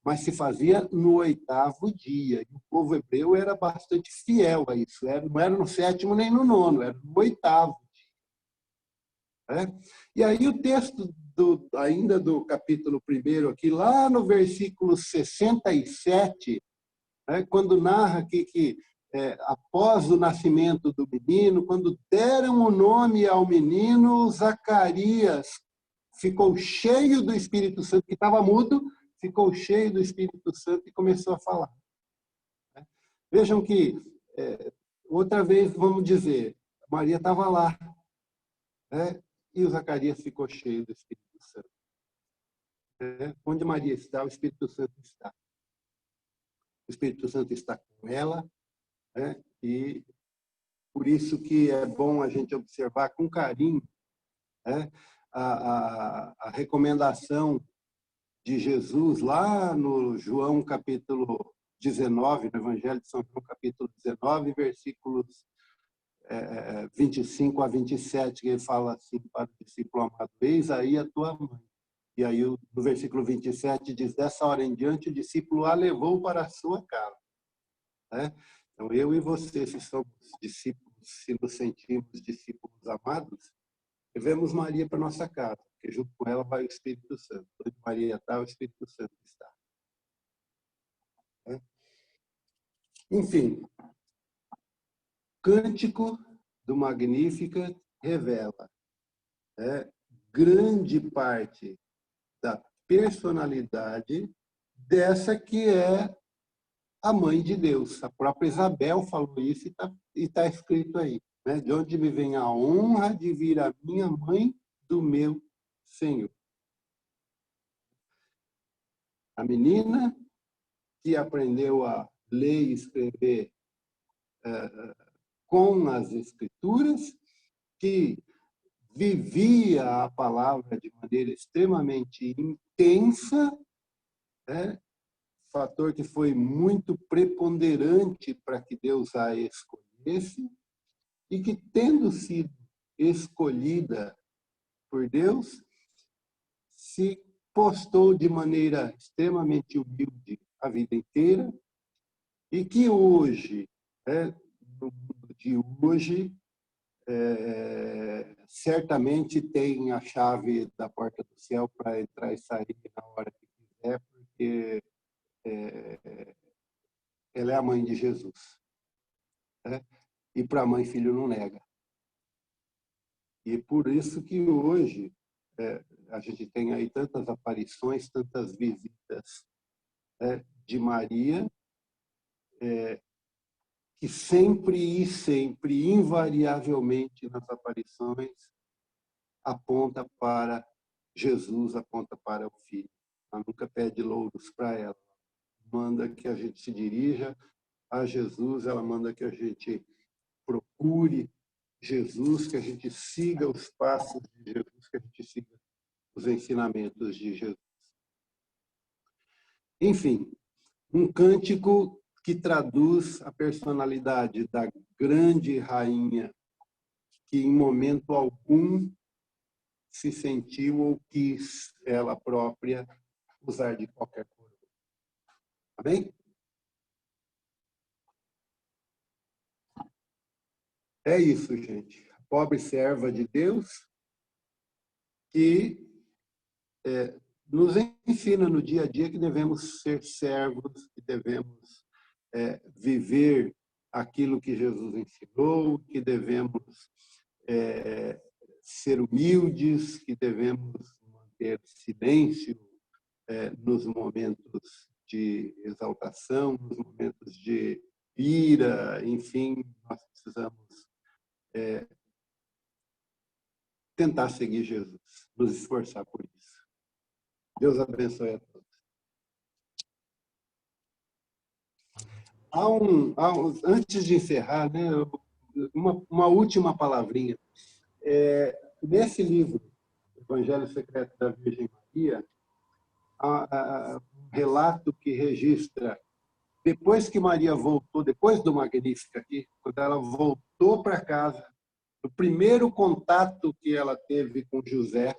Mas se fazia no 8º dia. E o povo hebreu era bastante fiel a isso. Não era no 7º nem no 9º, era no 8º dia. E aí o texto ainda do capítulo 1, aqui, lá no versículo 67, quando narra aqui que após o nascimento do menino, quando deram o nome ao menino, Zacarias ficou cheio do Espírito Santo, que estava mudo, ficou cheio do Espírito Santo e começou a falar. Vejam que, outra vez, vamos dizer, Maria estava lá, e o Zacarias ficou cheio do Espírito Santo. Onde Maria está, o Espírito Santo está. O Espírito Santo está com ela, e por isso que é bom a gente observar com carinho a recomendação de Jesus lá no João capítulo 19, no Evangelho de São João capítulo 19, versículos 25 a 27, que ele fala assim para o discípulo amado, eis aí a tua mãe. E aí no versículo 27 diz, dessa hora em diante o discípulo a levou para a sua casa. Então eu e você, se somos discípulos, se nos sentimos discípulos amados, levemos Maria para nossa casa, porque junto com ela vai o Espírito Santo. Onde Maria está, o Espírito Santo está. Enfim, Cântico do Magnificat revela grande parte da personalidade dessa que é a mãe de Deus. A própria Isabel falou isso e tá escrito aí. Né? De onde me vem a honra de vir a minha mãe do meu Senhor. A menina que aprendeu a ler e escrever com as Escrituras, que vivia a palavra de maneira extremamente intensa, né? Fator que foi muito preponderante para que Deus a escolhesse, e que, tendo sido escolhida por Deus, se postou de maneira extremamente humilde a vida inteira, e que hoje, no mundo de hoje, certamente tem a chave da porta do céu para entrar e sair na hora que quiser, porque ela é a mãe de Jesus. Né? E para a mãe, filho não nega. E por isso que hoje a gente tem aí tantas aparições, tantas visitas de Maria, que sempre, invariavelmente, nas aparições, aponta para Jesus, aponta para o Filho. Ela nunca pede louros para ela. Manda que a gente se dirija a Jesus, ela manda que a gente procure Jesus, que a gente siga os passos de Jesus, que a gente siga os ensinamentos de Jesus. Enfim, um cântico que traduz a personalidade da grande rainha, que em momento algum se sentiu ou quis ela própria usar de qualquer coroa. Amém? É isso, gente. A pobre serva de Deus que nos ensina no dia a dia que devemos ser servos, que devemos viver aquilo que Jesus ensinou, que devemos ser humildes, que devemos manter silêncio nos momentos de exaltação, nos momentos de ira, enfim, nós precisamos tentar seguir Jesus, nos esforçar por isso. Deus abençoe a todos. Antes de encerrar, né, uma última palavrinha. Nesse livro, Evangelho Secreto da Virgem Maria, há um relato que registra, depois que Maria voltou, depois do Magnífica aqui, quando ela voltou para casa, o primeiro contato que ela teve com José,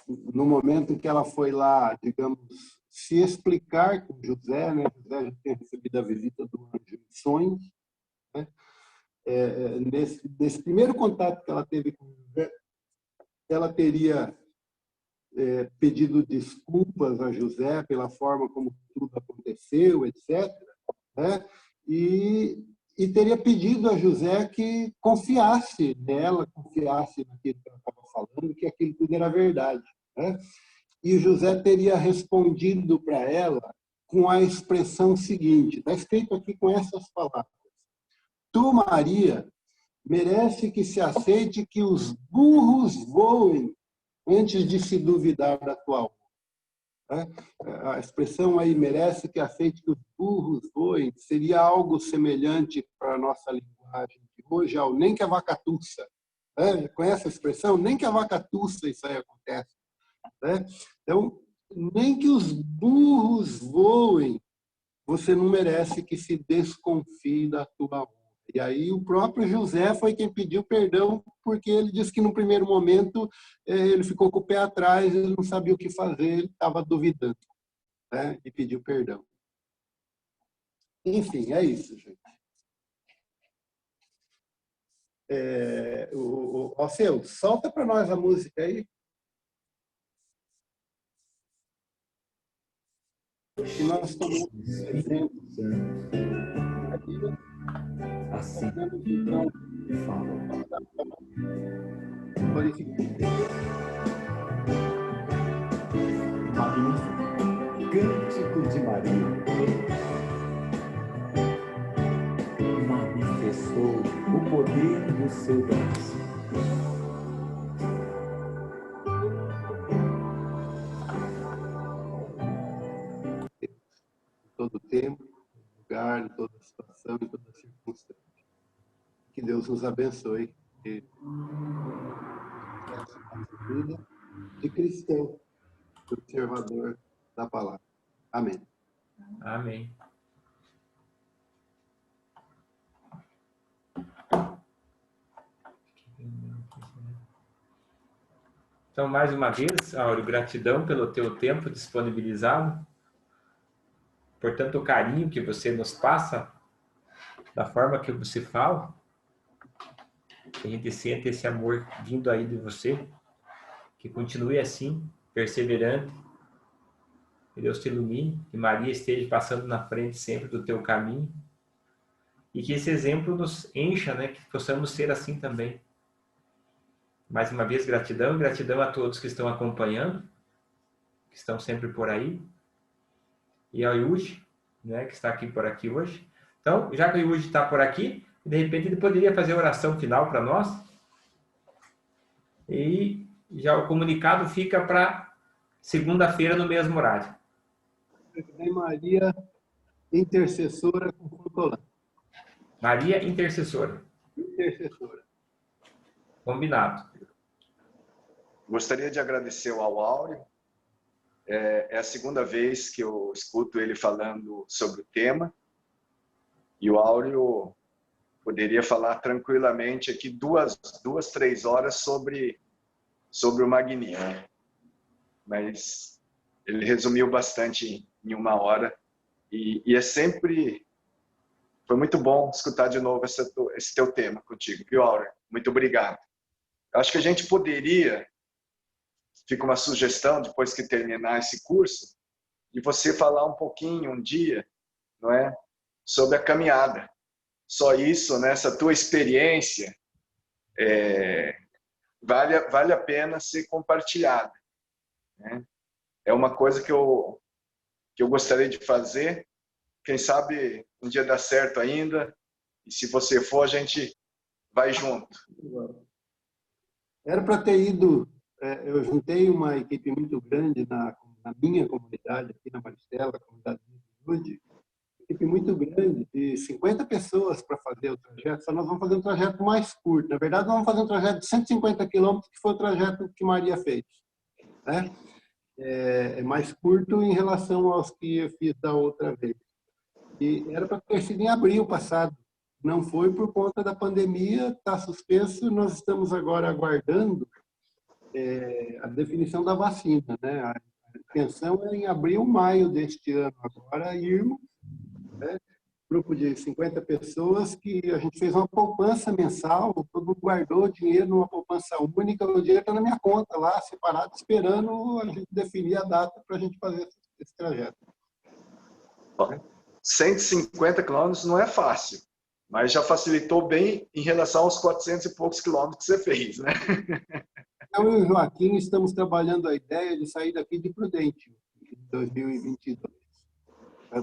no momento em que ela foi lá, digamos, se explicar com José, né? José já tinha recebido a visita do anjo em sonhos, né? Nesse primeiro contato que ela teve com José, ela teria pedido desculpas a José pela forma como tudo aconteceu, etc., né? E teria pedido a José que confiasse nela, confiasse naquilo que ela estava falando, que aquilo tudo era verdade. Né? E José teria respondido para ela com a expressão seguinte, está escrito aqui com essas palavras: Tu, Maria, merece que se aceite que os burros voem antes de se duvidar da tua honra. A expressão aí, merece que aceite que os burros voem, seria algo semelhante para a nossa linguagem de hoje ao nem que a vaca tussa. Conhece a expressão? Nem que a vaca tussa isso aí acontece. Então, nem que os burros voem, você não merece que se desconfie da tua honra. E aí o próprio José foi quem pediu perdão, porque ele disse que no primeiro momento ele ficou com o pé atrás, ele não sabia o que fazer, ele estava duvidando, né? E pediu perdão. Enfim, é isso, gente. Alceu, solta para nós a música aí. que nós tomamos exemplo. Assim, Então, fala. Magnífico. Cântico de Maria. Manifestou o poder do seu braço. Todo tempo, lugar, em toda situação, em toda circunstância. Que Deus nos abençoe. E essa nossa vida de cristão, de observador da palavra. Amém. Amém. Então, mais uma vez, Áureo, gratidão pelo teu tempo disponibilizado, por tanto carinho que você nos passa, da forma que você fala. A gente sente esse amor vindo aí de você, que continue assim, perseverante, que Deus te ilumine, que Maria esteja passando na frente sempre do teu caminho, e que esse exemplo nos encha, né, que possamos ser assim também. Mais uma vez, gratidão, e gratidão a todos que estão acompanhando, que estão sempre por aí, e ao Yuji, né, que está aqui por aqui hoje. Então, já que o Yuji está por aqui, de repente ele poderia fazer a oração final para nós, e já o comunicado fica para segunda-feira no mesmo horário. Maria, intercessora com Fotolã. Maria Intercessora. Intercessora. Combinado. Gostaria de agradecer ao Áureo. É a segunda vez que eu escuto ele falando sobre o tema. E o Áureo poderia falar tranquilamente aqui duas, 3 horas sobre o Magnífico. Mas ele resumiu bastante em 1 hora. E é sempre... Foi muito bom escutar de novo esse teu tema contigo, viu, Áureo? Muito obrigado. Acho que a gente poderia, fica uma sugestão, depois que terminar esse curso, de você falar um pouquinho, um dia, não é, sobre a caminhada. Só isso, né, essa tua experiência, vale a pena ser compartilhada. Né? É uma coisa que eu gostaria de fazer. Quem sabe um dia dá certo ainda, e se você for, a gente vai junto. Era para ter ido, eu juntei uma equipe muito grande na minha comunidade, aqui na Maristela, comunidade de Juventude, equipe muito grande, de 50 pessoas para fazer o trajeto, só nós vamos fazer um trajeto mais curto. Na verdade, nós vamos fazer um trajeto de 150 quilômetros, que foi o trajeto que Maria fez. Né? É mais curto em relação aos que eu fiz da outra vez. E era para ter sido em abril passado. Não foi por conta da pandemia, está suspenso. Nós estamos agora aguardando a definição da vacina. Né? A intenção é em abril, maio deste ano agora irmos, né? Grupo de 50 pessoas que a gente fez uma poupança mensal, todo mundo guardou dinheiro numa poupança única, o dinheiro está na minha conta lá, separado, esperando a gente definir a data para a gente fazer esse trajeto. 150 quilômetros não é fácil, mas já facilitou bem em relação aos 400 e poucos quilômetros que você fez, né? Eu e o Joaquim estamos trabalhando a ideia de sair daqui de Prudente, em 2022.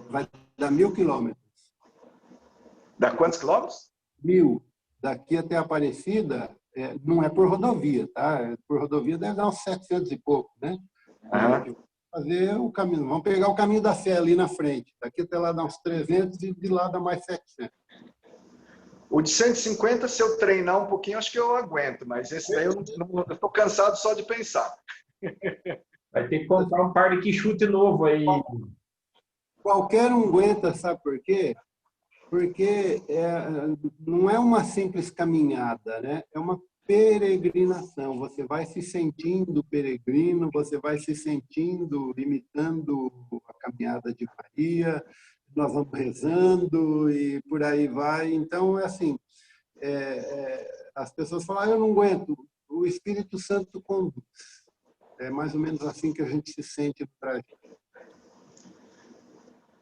Vai dar 1.000 quilômetros. Dá quantos quilômetros? 1.000. Daqui até Aparecida, não é por rodovia, tá? Por rodovia deve dar uns 700 e pouco, né? Fazer o caminho. Vamos pegar o caminho da Sé ali na frente. Daqui até lá dá uns 300 e de lá dá mais 700. O de 150, se eu treinar um pouquinho, acho que eu aguento, mas esse daí eu estou cansado só de pensar. Vai ter que comprar um par de quichute novo aí. Qualquer um aguenta, sabe por quê? Porque não é uma simples caminhada, né? É uma peregrinação. Você vai se sentindo peregrino, você vai se sentindo imitando a caminhada de Maria, nós vamos rezando e por aí vai. Então, é assim, as pessoas falam, eu não aguento, o Espírito Santo conduz. É mais ou menos assim que a gente se sente no trajeto.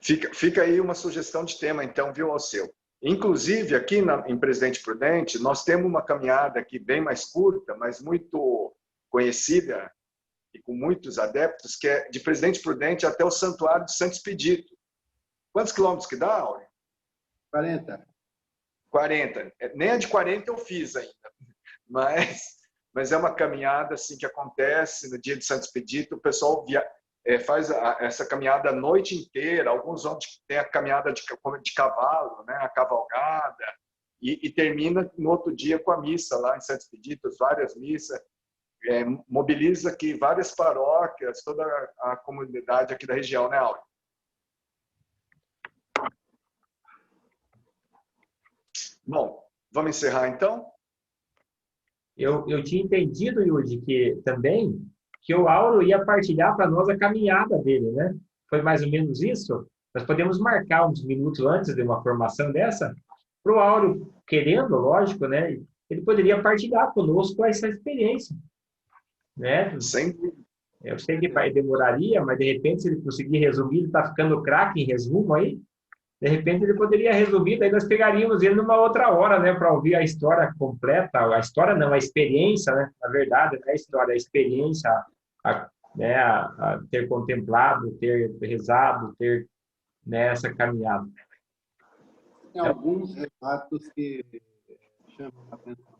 Fica aí uma sugestão de tema, então, viu, ao seu. Inclusive, aqui em Presidente Prudente, nós temos uma caminhada aqui bem mais curta, mas muito conhecida e com muitos adeptos, que é de Presidente Prudente até o Santuário de Santo Expedito. Quantos quilômetros que dá, Áureo? 40. 40. Nem a de 40 eu fiz ainda, mas é uma caminhada assim que acontece no dia de Santo Expedito. O pessoal faz essa caminhada a noite inteira. Alguns vão ter a caminhada de cavalo, né, a cavalgada, e termina no outro dia com a missa lá em Santo Expedito, várias missas. Mobiliza aqui várias paróquias, toda a comunidade aqui da região, né, Áureo? Bom, vamos encerrar então? Eu tinha entendido, Yudi, que o Auro ia partilhar para nós a caminhada dele, né? Foi mais ou menos isso? Nós podemos marcar uns minutos antes de uma formação dessa, para o Auro, querendo, lógico, né? Ele poderia partilhar conosco essa experiência, né? Sem Eu sei que demoraria, mas de repente, se ele conseguir resumir, ele está ficando craque em resumo aí. De repente ele poderia resumir, daí nós pegaríamos ele numa outra hora, né, para ouvir a história completa, a história não, a experiência, né, a verdade, não é a história, a experiência, né, a ter contemplado, ter rezado, ter, né, essa caminhada. Tem alguns relatos que chamam a atenção.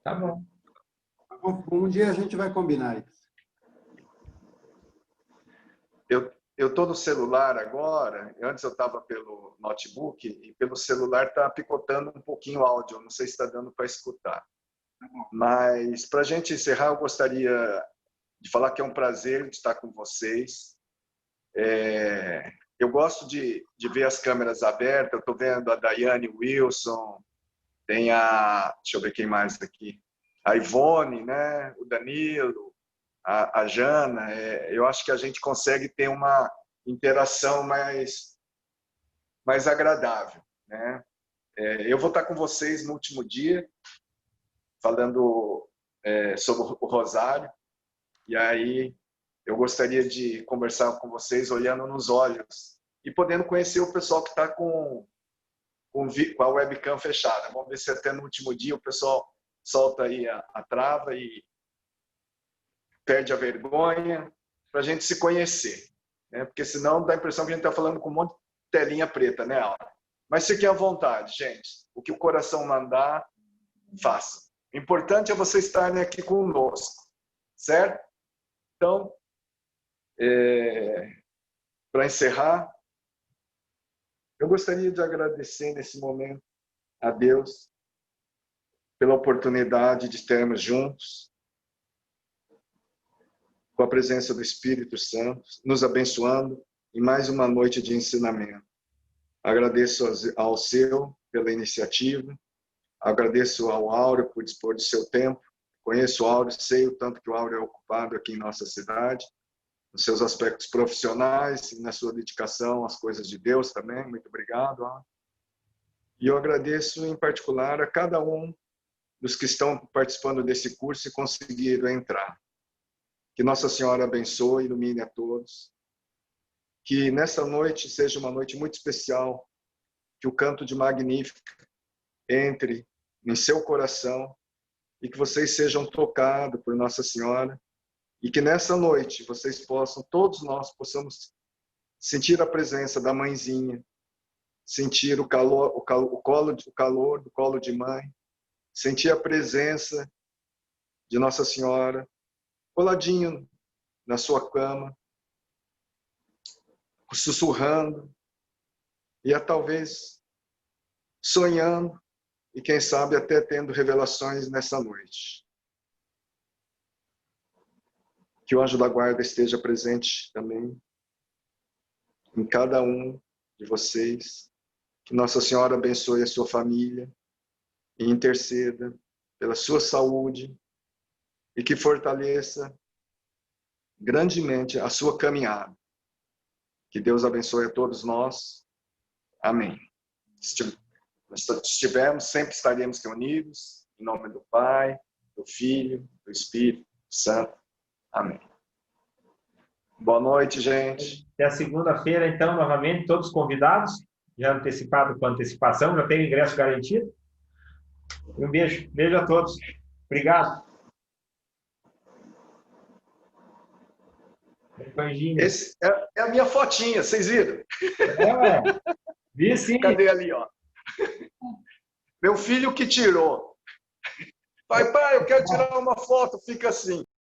Tá bom. Um dia a gente vai combinar isso. Eu estou no celular agora, antes eu estava pelo notebook, e pelo celular está picotando um pouquinho o áudio, não sei se está dando para escutar. Mas, para a gente encerrar, eu gostaria de falar que é um prazer de estar com vocês. Eu gosto de ver as câmeras abertas, eu estou vendo a Daiane Wilson, tem deixa eu ver quem mais aqui, a Ivone, né? O Danilo, a Jana. Eu acho que a gente consegue ter uma interação mais agradável, né? Eu vou estar com vocês no último dia, falando sobre o Rosário, e aí eu gostaria de conversar com vocês olhando nos olhos e podendo conhecer o pessoal que está com a webcam fechada. Vamos ver se até no último dia o pessoal solta aí a trava e perde a vergonha, para a gente se conhecer, né? Porque senão dá a impressão que a gente está falando com um monte de telinha preta, né, Aura? Mas fiquem à vontade, gente. O que o coração mandar, faça. O importante é vocês estarem aqui conosco, certo? Então, para encerrar, eu gostaria de agradecer nesse momento a Deus pela oportunidade de estarmos juntos, com a presença do Espírito Santo, nos abençoando em mais uma noite de ensinamento. Agradeço ao seu pela iniciativa, agradeço ao Áureo por dispor de seu tempo. Conheço o Áureo, sei o tanto que o Áureo é ocupado aqui em nossa cidade, nos seus aspectos profissionais e na sua dedicação às coisas de Deus também. Muito obrigado, Áureo. E eu agradeço em particular a cada um dos que estão participando desse curso e conseguiram entrar. Que Nossa Senhora abençoe e ilumine a todos. Que nessa noite seja uma noite muito especial. Que o canto de Magnífica entre em seu coração e que vocês sejam tocados por Nossa Senhora. E que nessa noite vocês possam, todos nós possamos sentir a presença da mãezinha, sentir o calor do colo de mãe, sentir a presença de Nossa Senhora, coladinho na sua cama, sussurrando, e talvez sonhando, e quem sabe até tendo revelações nessa noite. Que o anjo da guarda esteja presente também em cada um de vocês. Que Nossa Senhora abençoe a sua família e interceda pela sua saúde, e que fortaleça grandemente a sua caminhada. Que Deus abençoe a todos nós. Amém. Se estivermos, sempre estaremos reunidos. Em nome do Pai, do Filho, do Espírito Santo. Amém. Boa noite, gente. Até segunda-feira, então, novamente, todos convidados, já antecipado com antecipação, já tem ingresso garantido. Um beijo. Beijo a todos. Obrigado. Esse é a minha fotinha, vocês viram? Vi sim. Cadê ali, ó? Meu filho que tirou. Pai, eu quero tirar uma foto, fica assim.